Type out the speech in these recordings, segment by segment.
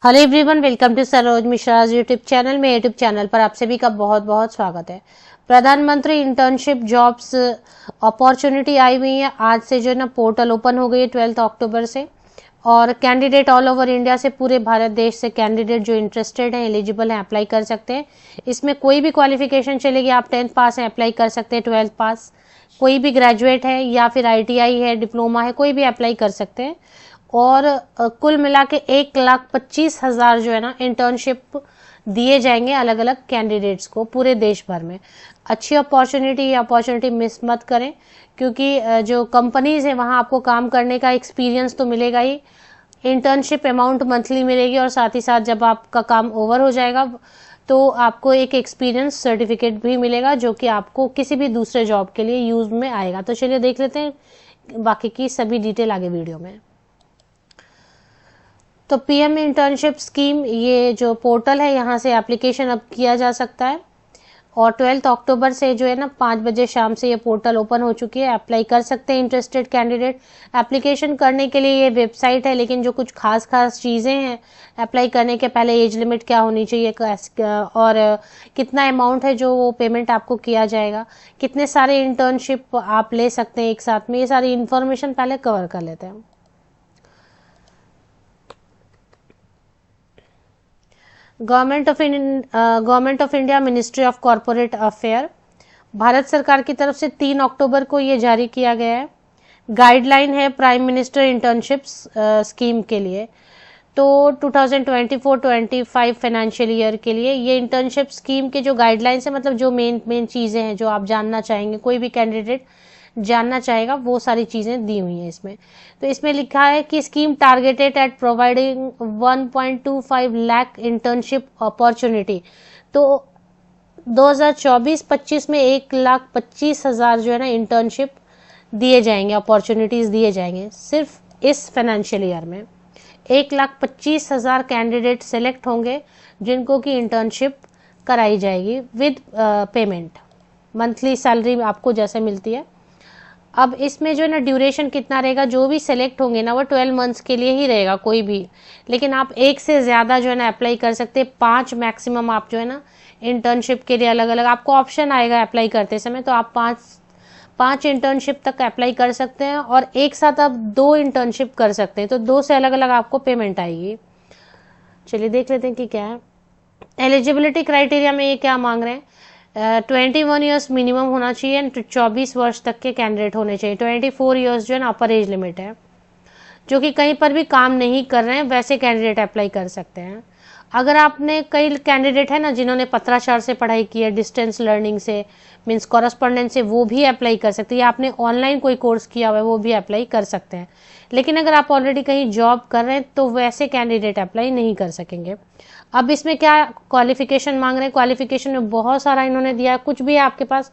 Hello everyone, welcome to Saroj Mishra YouTube channel में। YouTube channel पर आप सभी का बहुत बहुत स्वागत है। प्रधानमंत्री इंटर्नशिप जॉब्स अपॉर्चुनिटी आई हुई है। आज से जो है ना पोर्टल ओपन हो गई है 12 अक्टूबर से, और कैंडिडेट ऑल ओवर इंडिया से, पूरे भारत देश से कैंडिडेट जो इंटरेस्टेड हैं, एलिजिबल हैं, अप्लाई कर सकते हैं। इसमें कोई भी क्वालिफिकेशन चलेगी। आप 10th पास हैं, अप्लाई कर सकते हैं। 12th पास, कोई भी ग्रेजुएट है या फिर ITI है, डिप्लोमा है, कोई भी अप्लाई कर सकते हैं। और कुल मिला के 1,25,000 जो है ना इंटर्नशिप दिए जाएंगे अलग अलग कैंडिडेट्स को पूरे देश भर में। अच्छी अपॉर्चुनिटी, ये अपॉर्चुनिटी मिस मत करें, क्योंकि जो कंपनीज है वहां आपको काम करने का एक्सपीरियंस तो मिलेगा ही, इंटर्नशिप अमाउंट मंथली मिलेगी, और साथ ही साथ जब आपका काम ओवर हो जाएगा तो आपको एक एक्सपीरियंस सर्टिफिकेट भी मिलेगा, जो कि आपको किसी भी दूसरे जॉब के लिए यूज में आएगा। तो चलिए देख लेते हैं बाकी की सभी डिटेल आगे वीडियो में। तो PM इंटर्नशिप स्कीम, ये जो पोर्टल है यहाँ से एप्लीकेशन अब किया जा सकता है। और 12 अक्टूबर से जो है ना 5 बजे शाम से ये पोर्टल ओपन हो चुकी है। अप्लाई कर सकते हैं इंटरेस्टेड कैंडिडेट। एप्लीकेशन करने के लिए ये वेबसाइट है, लेकिन जो कुछ खास खास चीज़ें हैं अप्लाई करने के पहले, एज लिमिट क्या होनी चाहिए, और कितना अमाउंट है जो वो पेमेंट आपको किया जाएगा, कितने सारे इंटर्नशिप आप ले सकते हैं एक साथ में, ये सारी इन्फॉर्मेशन पहले कवर कर लेते हैं। Government of India, ministry of corporate affair, Bharat सरकार की तरफ से 3 अक्टूबर को ये जारी किया गया है। गाइडलाइन है प्राइम मिनिस्टर इंटर्नशिप स्कीम के लिए। तो 2024-25 फाइनेंशियल ईयर के लिए ये इंटर्नशिप स्कीम के जो गाइडलाइंस है, मतलब जो मेन चीजें हैं जो आप जानना चाहेंगे, कोई भी कैंडिडेट जानना चाहेगा, वो सारी चीजें दी हुई हैं इसमें। तो इसमें लिखा है कि scheme targeted eight providing 1.25 lakh internship opportunity. तो 2024-25 में 1,25,000 जो है ना इंटर्नशिप दिए जाएंगे, अपॉर्चुनिटीज दिए जाएंगे सिर्फ इस फाइनेंशियल ईयर में। 1,25,000 कैंडिडेट सेलेक्ट होंगे जिनको की इंटर्नशिप कराई जाएगी विद पेमेंट। मंथली सैलरी आपको जैसे मिलती है। अब इसमें जो है ना ड्यूरेशन कितना रहेगा, जो भी सिलेक्ट होंगे ना वो 12 मंथ्स के लिए ही रहेगा कोई भी, लेकिन आप एक से ज्यादा जो है ना अप्लाई कर सकते हैं। 5 मैक्सिमम आप जो है ना इंटर्नशिप के लिए अलग अलग आपको ऑप्शन आएगा अप्लाई करते समय, तो आप पांच इंटर्नशिप तक अप्लाई कर सकते हैं, और एक साथ आप 2 इंटर्नशिप कर सकते हैं, तो 2 से अलग अलग आपको पेमेंट आएगी। चलिए देख लेते हैं कि क्या है एलिजिबिलिटी क्राइटेरिया में, ये क्या मांग रहे हैं। 21 ईयर्स मिनिमम होना चाहिए, 24 वर्ष तक के कैंडिडेट होने चाहिए। 24 ईयर्स जो है ना अपर एज लिमिट है। जो कि कहीं पर भी काम नहीं कर रहे हैं वैसे कैंडिडेट अप्लाई कर सकते हैं। अगर आपने, कई कैंडिडेट है ना जिन्होंने पत्राचार से पढ़ाई की है, डिस्टेंस लर्निंग से, मीन्स कॉरेस्पॉन्डेंस से, वो भी अप्लाई कर सकते हैं, या आपने ऑनलाइन कोई कोर्स किया हुआ है वो भी अप्लाई कर सकते हैं। लेकिन अगर आप ऑलरेडी कहीं जॉब कर रहे हैं तो वैसे कैंडिडेट अप्लाई नहीं कर सकेंगे। अब इसमें क्या क्वालिफिकेशन मांग रहे हैं, क्वालिफिकेशन में बहुत सारा इन्होंने दिया है, कुछ भी है आपके पास।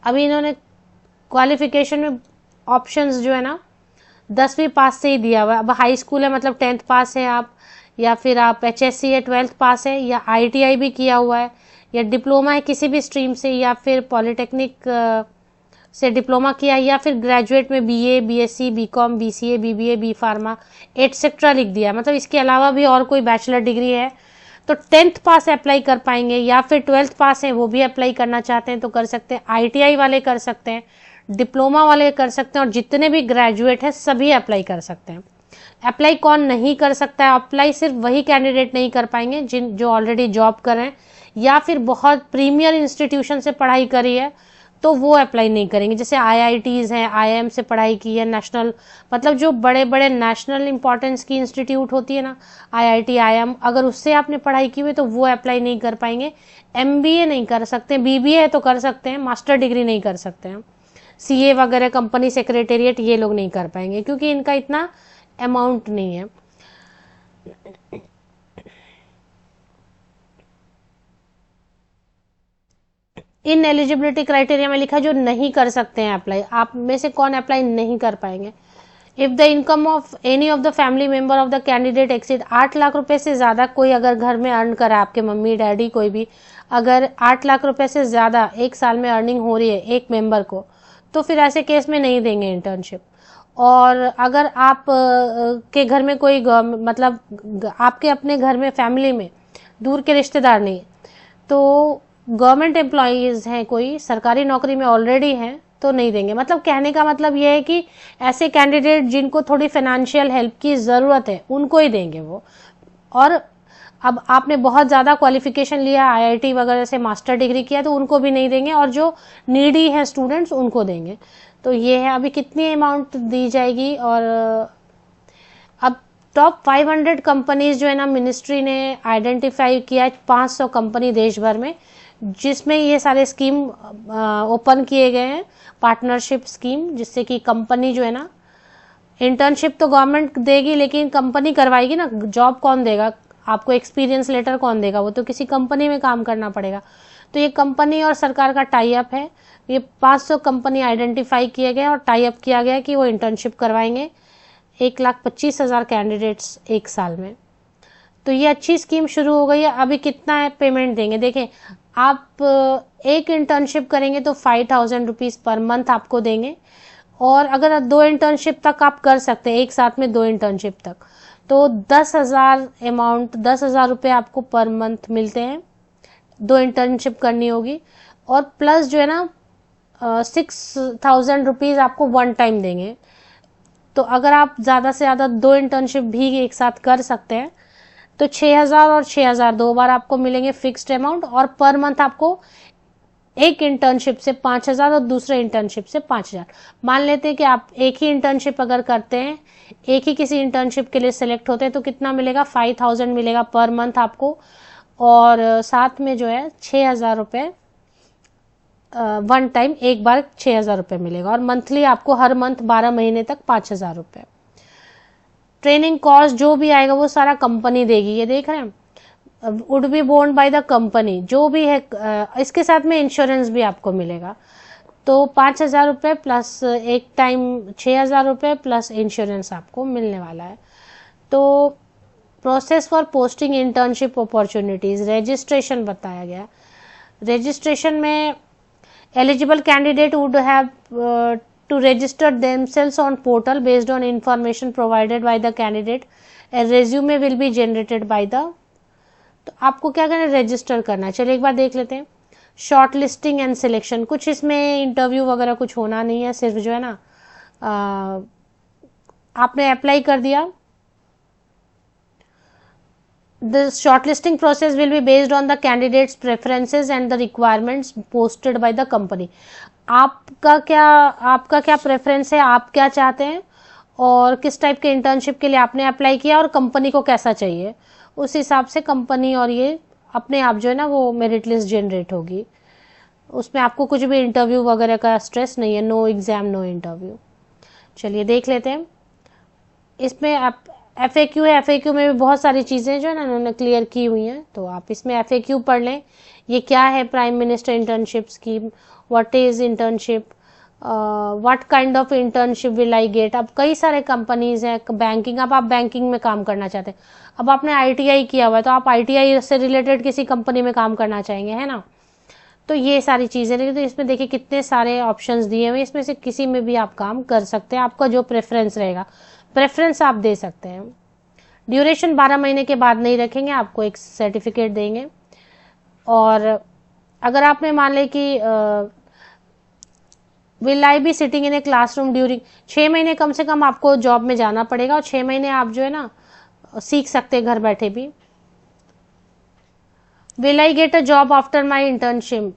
अभी इन्होंने क्वालिफिकेशन में ऑप्शंस जो है ना 10वीं पास से ही दिया हुआ है। अब हाई स्कूल है मतलब 10th पास है आप, या फिर आप HSC है 12th पास है, या ITI भी किया हुआ है, या डिप्लोमा है किसी भी स्ट्रीम से, या फिर पॉलिटेक्निक से डिप्लोमा किया है, या फिर ग्रेजुएट में BA, BSc, BCom, BCA, BBA, B pharma etcetera लिख दिया। मतलब इसके अलावा भी और कोई बैचलर डिग्री है तो 10th पास अप्लाई कर पाएंगे, या फिर 12th पास है वो भी अप्लाई करना चाहते हैं तो कर सकते हैं। ITI वाले कर सकते हैं, डिप्लोमा वाले कर सकते हैं, और जितने भी ग्रेजुएट हैं सभी अप्लाई कर सकते हैं। अप्लाई कौन नहीं कर सकता है, अप्लाई सिर्फ वही कैंडिडेट नहीं कर पाएंगे जो ऑलरेडी जॉब कर रहे हैं, या फिर बहुत प्रीमियर इंस्टीट्यूशन से पढ़ाई करी है तो वो अप्लाई नहीं करेंगे। जैसे IITs हैं, IIM से पढ़ाई की है, नेशनल, मतलब जो बड़े बड़े नेशनल इंपॉर्टेंस की इंस्टीट्यूट होती है ना, IIT, IIM, अगर उससे आपने पढ़ाई की हुई तो वो अप्लाई नहीं कर पाएंगे। MBA नहीं कर सकते, BBA है तो कर सकते हैं, मास्टर डिग्री नहीं कर सकते हैं। CA वगैरह, कंपनी सेक्रेटेरिएट, ये लोग नहीं कर पाएंगे क्योंकि इनका इतना अमाउंट नहीं है। इन एलिजिबिलिटी क्राइटेरिया में लिखा जो नहीं कर सकते हैं अप्लाई, आप में से कौन अप्लाई नहीं कर पाएंगे। If the income of any of the family member of the candidate exceed 8 lakh रुपए से ज्यादा, कोई अगर घर में अर्न करा, आपके मम्मी डैडी कोई भी, अगर 8 लाख रुपए से ज्यादा एक साल में अर्निंग हो रही है एक मेंबर को, तो फिर ऐसे केस में नहीं देंगे इंटर्नशिप। और अगर आप के घर में कोई मतलब आपके अपने घर में फैमिली में दूर के रिश्तेदार नहीं, तो गवर्नमेंट एम्प्लॉयज़ हैं, कोई सरकारी नौकरी में ऑलरेडी हैं, तो नहीं देंगे। मतलब कहने का मतलब ये है कि ऐसे कैंडिडेट जिनको थोड़ी फाइनेंशियल हेल्प की ज़रूरत है उनको ही देंगे वो। और अब आपने बहुत ज़्यादा क्वालिफिकेशन लिया, आईआईटी वगैरह से मास्टर डिग्री किया, तो उनको भी नहीं देंगे, और जो नीडी है स्टूडेंट्स उनको देंगे। तो ये है अभी कितनी अमाउंट दी जाएगी। और अब टॉप 500 कंपनीज जो है ना, मिनिस्ट्री ने आइडेंटिफाई किया है 500 कंपनी देश भर में, जिसमें ये सारे स्कीम ओपन किए गए हैं, पार्टनरशिप स्कीम, जिससे कि कंपनी जो है ना, इंटर्नशिप तो गवर्नमेंट देगी लेकिन कंपनी करवाएगी ना। जॉब कौन देगा आपको, एक्सपीरियंस लेटर कौन देगा, वो तो किसी कंपनी में काम करना पड़ेगा। तो ये कंपनी और सरकार का टाई अप है। ये 500 कंपनी आइडेंटिफाई किए गए और टाई अप किया गया कि वो इंटर्नशिप करवाएंगे 1,25,000 कैंडिडेट्स एक साल में। तो ये अच्छी स्कीम शुरू हो गई है। अभी कितना है पेमेंट देंगे, देखें, आप एक इंटर्नशिप करेंगे तो 5,000 रुपीज़ पर मंथ आपको देंगे। और अगर 2 इंटर्नशिप तक आप कर सकते हैं, एक साथ में 2 इंटर्नशिप तक, तो 10,000 अमाउंट, 10,000 रुपये आपको पर मंथ मिलते हैं। 2 इंटर्नशिप करनी होगी, और प्लस जो है ना 6,000 रुपीज़ आपको वन टाइम देंगे। तो अगर आप ज़्यादा से ज़्यादा 2 इंटर्नशिप भी एक साथ कर सकते हैं तो 6,000 और 6,000 2 बार आपको मिलेंगे फिक्स्ड अमाउंट। और पर मंथ आपको एक इंटर्नशिप से 5,000 और दूसरे इंटर्नशिप से 5,000। मान लेते हैं कि आप एक ही इंटर्नशिप अगर करते हैं, एक ही किसी इंटर्नशिप के लिए सिलेक्ट होते हैं, तो कितना मिलेगा, 5,000 मिलेगा पर मंथ आपको। और साथ में जो है 6,000 रुपये वन टाइम, एक बार 6,000 रुपये मिलेगा। और मंथली आपको हर मंथ 12 महीने तक 5,000 रुपये। ट्रेनिंग कॉस्ट जो भी आएगा वो सारा कंपनी देगी, ये देख रहे हैं, would be borne by the company जो भी है। इसके साथ में इंश्योरेंस भी आपको मिलेगा। तो 5,000 रुपये प्लस एक टाइम 6,000 रुपये प्लस इंश्योरेंस आपको मिलने वाला है। तो process for posting internship opportunities, registration बताया गया। रजिस्ट्रेशन में eligible candidate would have to register themselves on portal based on information provided by the candidate. A resume will be generated by the, तो आपको क्या करना है, रजिस्टर करना है। चलिए एक बार देख लेते हैं। शॉर्ट लिस्टिंग एंड सिलेक्शन, कुछ इसमें इंटरव्यू वगैरह कुछ होना नहीं है, सिर्फ जो है ना आपने अप्लाई कर दिया। The shortlisting process will be based on the candidate's preferences and the requirements posted by the company. आपका क्या प्रेफरेंस है, आप क्या चाहते हैं और किस टाइप के इंटर्नशिप के लिए आपने अप्लाई किया और कंपनी को कैसा चाहिए, उस हिसाब से कंपनी और ये अपने आप जो है ना वो मेरिट लिस्ट जनरेट होगी। उसमें आपको कुछ भी इंटरव्यू वगैरह का स्ट्रेस नहीं है, नो एग्जाम नो इंटरव्यू। चलिए देख लेते हैं। इसमें आप FAQ है, FAQ में भी बहुत सारी चीज़ें जो है ना उन्होंने क्लियर की हुई हैं, तो आप इसमें FAQ पढ़ लें। ये क्या है, prime minister internship scheme, what is internship, what kind of internship will I gate. अब कई सारे कंपनीज हैं, बैंकिंग, अब आप बैंकिंग में काम करना चाहते हैं, अब आपने ITI किया हुआ है तो आप ITI से रिलेटेड किसी कंपनी में काम करना चाहेंगे, है ना। तो ये सारी चीज़ें, लेकिन तो इसमें देखिए कितने सारे ऑप्शंस दिए हुए, इसमें से किसी में भी आप काम कर सकते हैं, आपका जो प्रेफरेंस रहेगा, प्रेफरेंस आप दे सकते हैं। ड्यूरेशन 12 महीने के बाद नहीं रखेंगे, आपको एक सर्टिफिकेट देंगे। और अगर आपने मान लें कि will I be sitting in a classroom during, 6 महीने कम से कम आपको जॉब में जाना पड़ेगा, और 6 महीने आप जो है ना सीख सकते हैं घर बैठे भी। Will I get a job after my internship,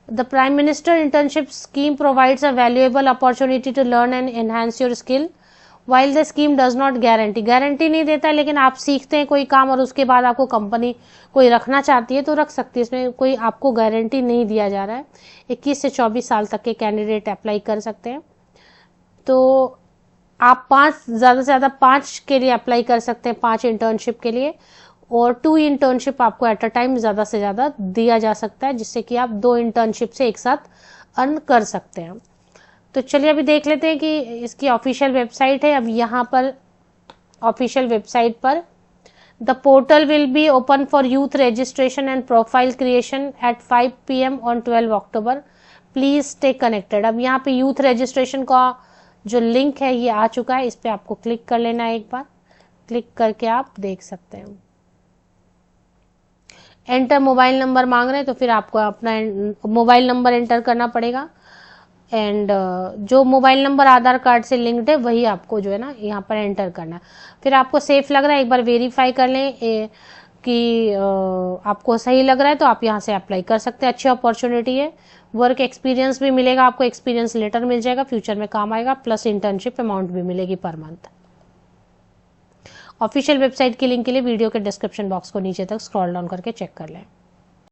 the prime minister internship scheme provides a valuable opportunity to learn and enhance your skill while the scheme does not guarantee नहीं देता, लेकिन आप सीखते हैं कोई काम और उसके बाद आपको कंपनी कोई रखना चाहती है तो रख सकती है, इसमें कोई आपको गारंटी नहीं दिया जा रहा है। 21 से 24 साल तक के कैंडिडेट अप्लाई कर सकते हैं। तो आप ज़्यादा से ज़्यादा 5 के लिए अप्लाई कर सकते हैं, 5 इंटर्नशिप के लिए, और 2 इंटर्नशिप आपको एट अ टाइम ज़्यादा से ज़्यादा दिया जा सकता है, जिससे कि आप 2 इंटर्नशिप से एक साथ अर्न कर सकते हैं। तो चलिए अभी देख लेते हैं कि इसकी ऑफिशियल वेबसाइट है। अब यहाँ पर ऑफिशियल वेबसाइट पर the portal will be open for youth registration and profile creation at 5 PM on 12 October, please stay connected. अब यहाँ पे यूथ रजिस्ट्रेशन का जो लिंक है ये आ चुका है, इस पर आपको क्लिक कर लेना है। एक बार क्लिक करके आप देख सकते हैं। एंटर मोबाइल नंबर मांग रहे हैं, तो फिर आपको अपना मोबाइल नंबर एंटर करना पड़ेगा। एंड जो मोबाइल नंबर आधार कार्ड से लिंक्ड है वही आपको जो है ना यहाँ पर एंटर करना है। फिर आपको सेफ लग रहा है, एक बार वेरीफाई कर लें कि आपको सही लग रहा है, तो आप यहाँ से अप्लाई कर सकते हैं। अच्छी अपॉर्चुनिटी है, वर्क एक्सपीरियंस भी मिलेगा आपको, एक्सपीरियंस लेटर मिल जाएगा, फ्यूचर में काम आएगा, प्लस इंटर्नशिप अमाउंट भी मिलेगी पर मंथ। ऑफिशियल वेबसाइट की लिंक के लिए वीडियो के डिस्क्रिप्शन बॉक्स को नीचे तक स्क्रॉल डाउन करके चेक कर लें।